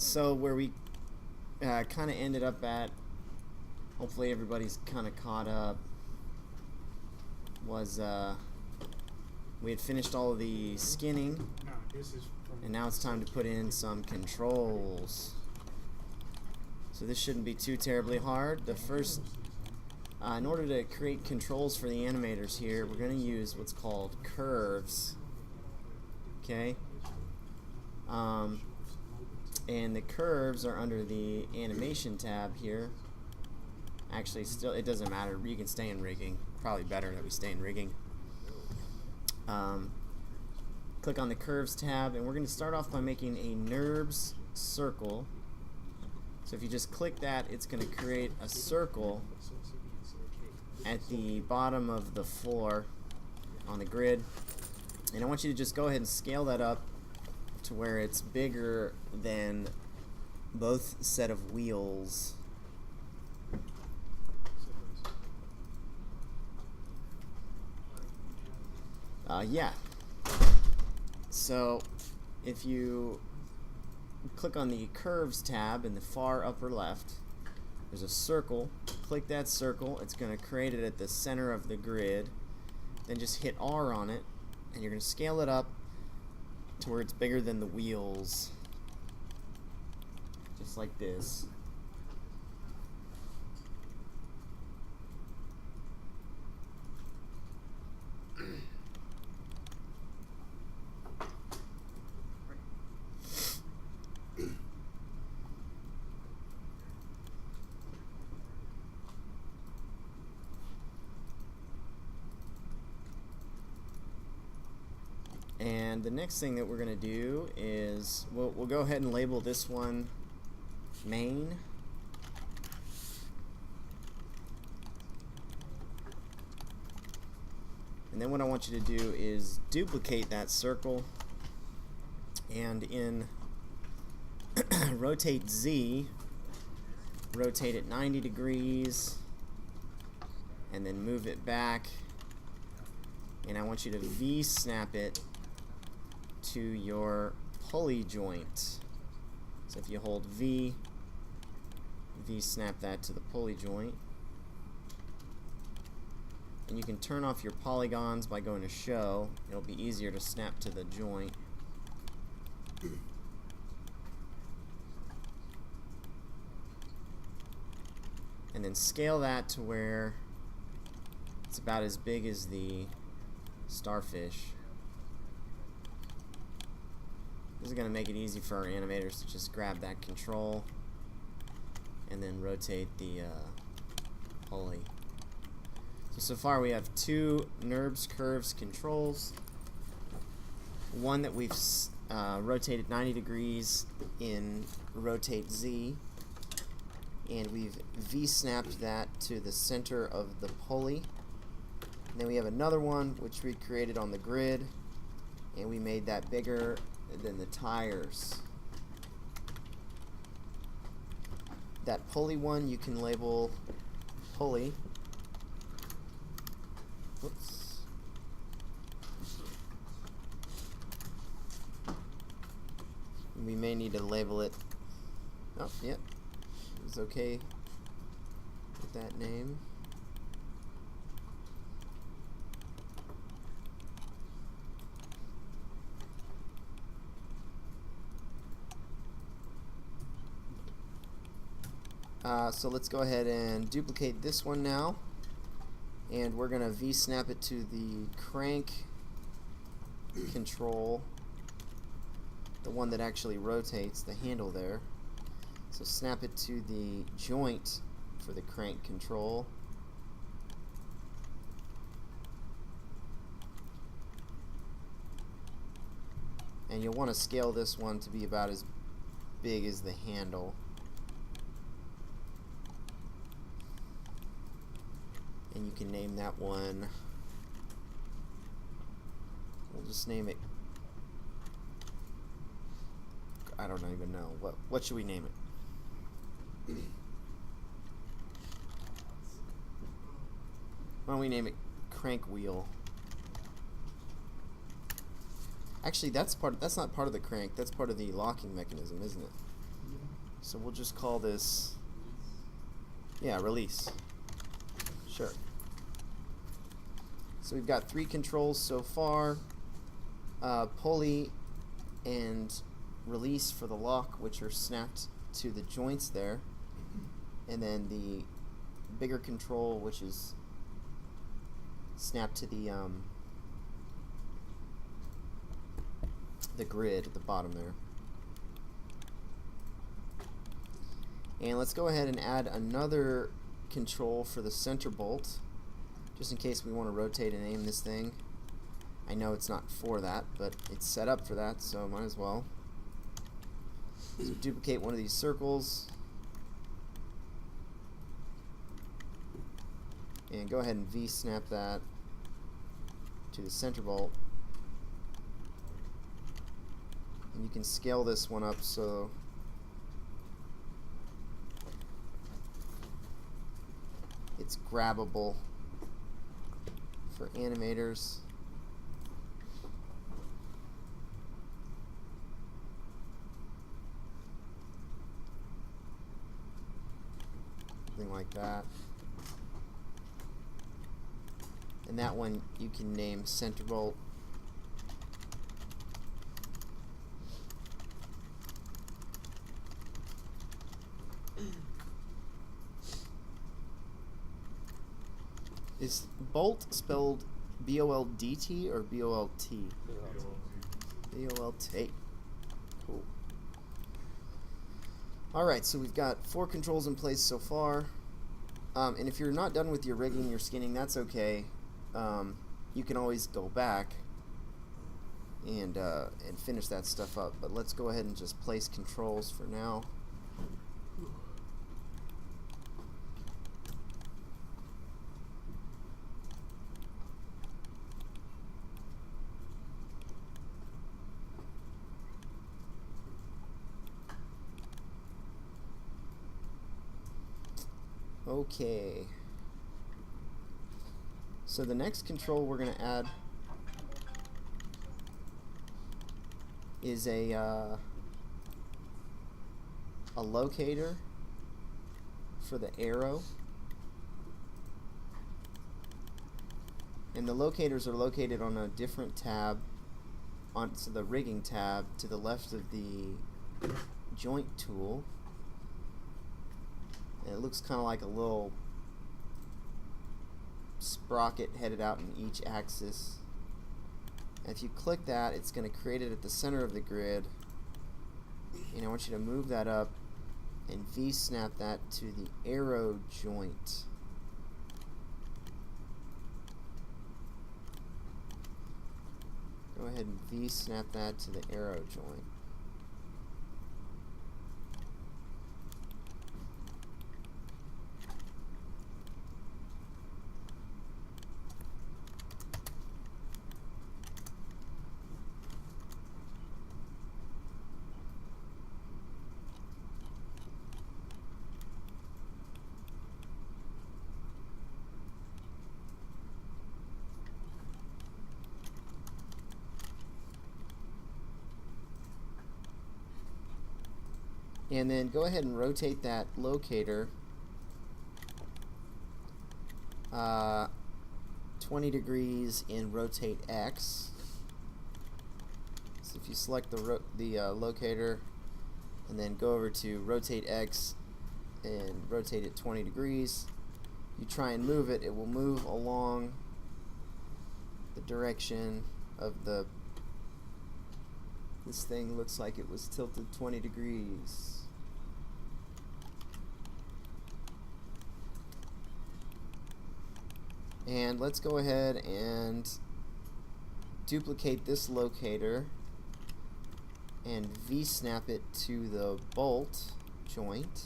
So where we kind of ended up at, hopefully everybody's kind of caught up, was we had finished all of the skinning, and now it's time to put in some controls. So this shouldn't be too terribly hard. The first, in order to create controls for the animators here, we're going to use what's called curves. Okay? And the curves are under the animation tab here. Actually, still, it doesn't matter. You can stay in rigging. Probably better that we stay in rigging. Click on the curves tab, and we're going to start off by making a NURBS circle. So if you just click that, it's going to create a circle at the bottom of the floor on the grid. And I want you to just go ahead and scale that up to where it's bigger than both set of wheels. Yeah. So if you click on the curves tab in the far upper left, there's a circle. Click that circle. It's going to create it at the center of the grid. Then just hit R on it, and you're going to scale it up to where it's bigger than the wheels, just like this. And the next thing that we're going to do is we'll go ahead and label this one main. And then what I want you to do is duplicate that circle, and in rotate Z, rotate it 90 degrees, and then move it back. And I want you to V-snap it to your pulley joint. So if you hold V, V-snap that to the pulley joint. And you can turn off your polygons by going to show. It'll be easier to snap to the joint. And then scale that to where it's about as big as the starfish. This is going to make it easy for our animators to just grab that control and then rotate the pulley. So far we have two NURBS curves controls. One that we've rotated 90 degrees in rotate Z, and we've V-snapped that to the center of the pulley. And then we have another one which we created on the grid, and we made that bigger than the tires. That pulley one you can label pulley. Whoops. We may need to label it. Oh, yep. It's okay with that name. So let's go ahead and duplicate this one now, and we're going to V-snap it to the crank control, the one that actually rotates the handle there. So snap it to the joint for the crank control. And you'll want to scale this one to be about as big as the handle. And you can name that one, we'll just name it, I don't even know, what should we name it? Why don't we name it crank wheel? Actually, that's not part of the crank. That's part of the locking mechanism, isn't it? So we'll just call this, yeah, release. Sure. So we've got 3 controls so far. Pulley and release for the lock, which are snapped to the joints there. And then the bigger control, which is snapped to the grid at the bottom there. And let's go ahead and add another control for the center bolt, just in case we want to rotate and aim this thing. I know it's not for that, but it's set up for that, so might as well. So duplicate one of these circles, and go ahead and V-snap that to the center bolt. And you can scale this one up so it's grabbable for animators. Something like that. And that one you can name center bolt. Is bolt spelled B-O-L-D-T or B-O-L-T? B-O-L-T. Cool. Alright, so we've got 4 controls in place so far. And if you're not done with your rigging, your skinning, that's okay. You can always go back and finish that stuff up. But let's go ahead and just place controls for now. Okay. So the next control we're going to add is a locator for the arrow. And the locators are located on a different tab, onto the rigging tab to the left of the joint tool. And it looks kind of like a little sprocket headed out in each axis. And if you click that, it's going to create it at the center of the grid. And I want you to move that up and V-snap that to the arrow joint. Go ahead and V-snap that to the arrow joint. And then go ahead and rotate that locator 20 degrees in rotate X. So if you select the locator and then go over to rotate X and rotate it 20 degrees, you try and move it, it will move along the direction of the, this thing looks like it was tilted 20 degrees. And let's go ahead and duplicate this locator and V-snap it to the bolt joint.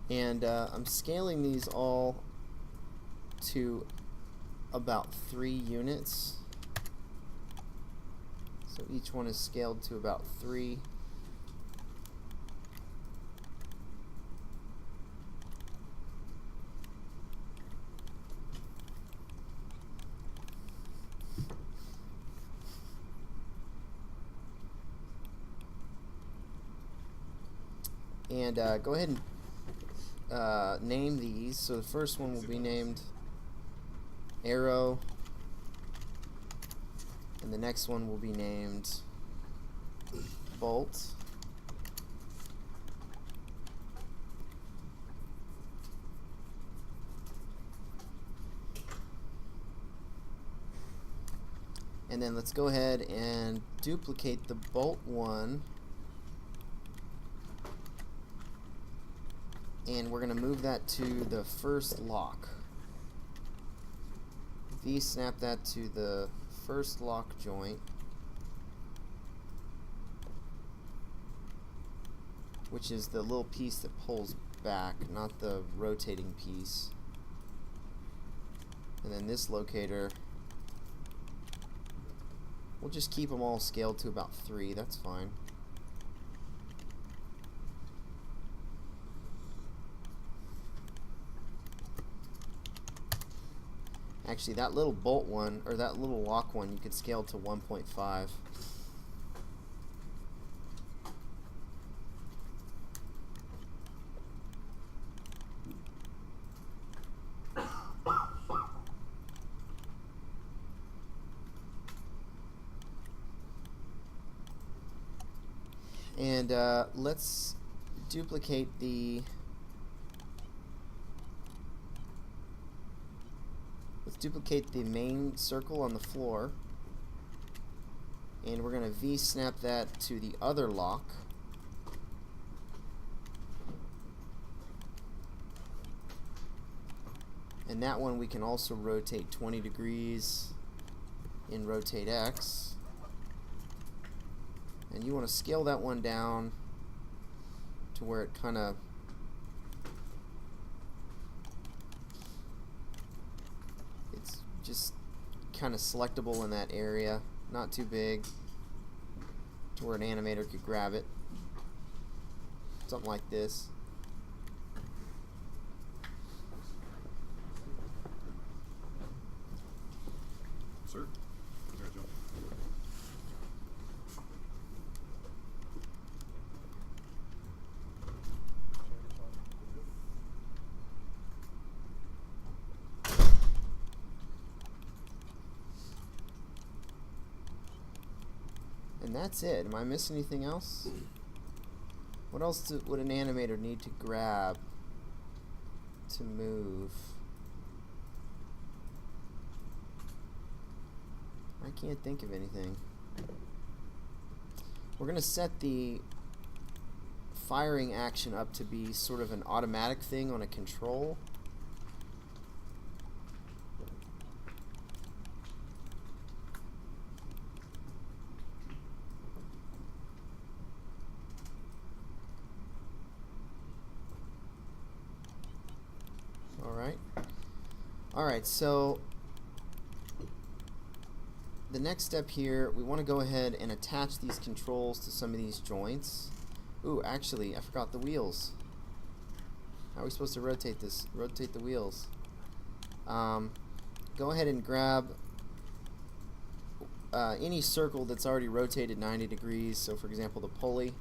And I'm scaling these all to about 3 units. So each one is scaled to about 3. And go ahead and name these. So the first one will be named Arrow, and the next one will be named Bolt. And then let's go ahead and duplicate the bolt one. And we're going to move that to the first lock. V-snap that to the first lock joint, which is the little piece that pulls back, not the rotating piece. And then this locator, we'll just keep them all scaled to about 3, that's fine. Actually, that little bolt one, or that little lock one, you could scale to 1.5. And let's duplicate the main circle on the floor, and we're going to V-snap that to the other lock. And that one we can also rotate 20 degrees in Rotate X. And you want to scale that one down to where it kind of just kind of selectable in that area, not too big, to where an animator could grab it. Something like this. Sir? And that's it. Am I missing anything else? What else would an animator need to grab to move? I can't think of anything. We're going to set the firing action up to be sort of an automatic thing on a control. Alright, so the next step here, we want to go ahead and attach these controls to some of these joints. Ooh, actually, I forgot the wheels. How are we supposed to rotate this? Rotate the wheels. Go ahead and grab any circle that's already rotated 90 degrees, so for example the pulley,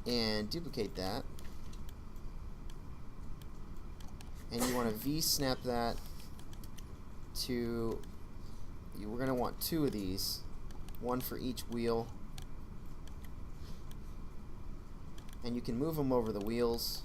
and duplicate that. And you want to V-snap that to, we're going to want 2 of these, one for each wheel. And you can move them over the wheels.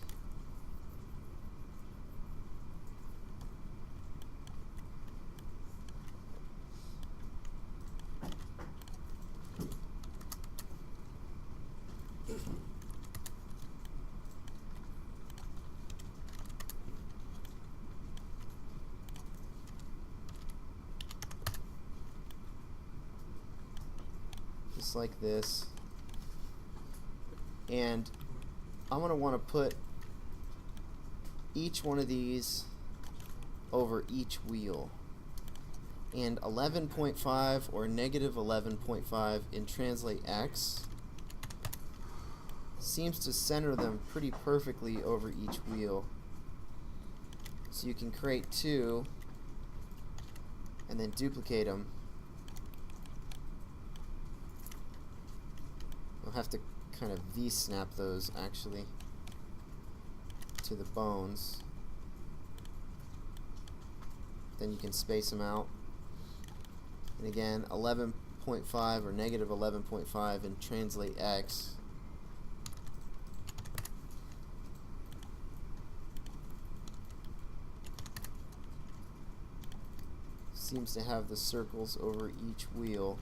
Like this, and I'm going to want to put each one of these over each wheel. And 11.5 or negative 11.5 in translate X seems to center them pretty perfectly over each wheel. So you can create two and then duplicate them. You'll have to kind of V-snap those actually to the bones. Then you can space them out. And again, 11.5 or negative 11.5 and translate X. Seems to have the circles over each wheel.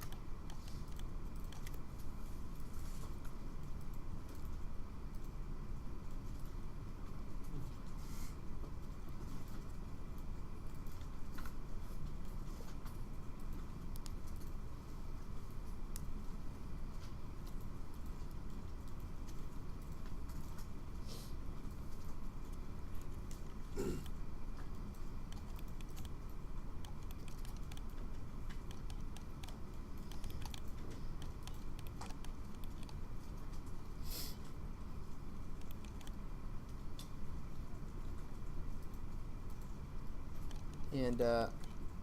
And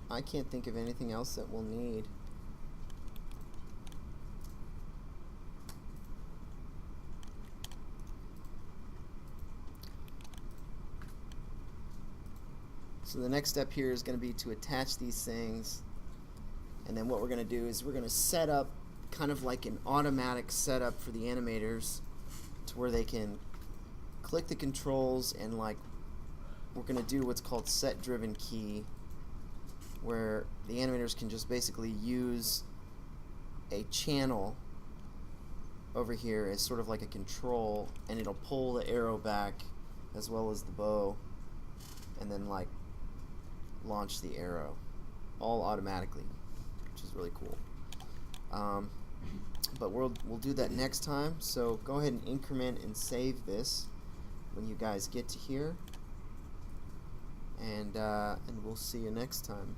I can't think of anything else that we'll need. So the next step here is going to be to attach these things, and then what we're going to do is we're going to set up kind of like an automatic setup for the animators to where they can click the controls, and like we're going to do what's called set driven key, where the animators can just basically use a channel over here as sort of like a control, and it'll pull the arrow back as well as the bow, and then like launch the arrow all automatically, which is really cool. But we'll do that next time, so go ahead and increment and save this when you guys get to here, and we'll see you next time.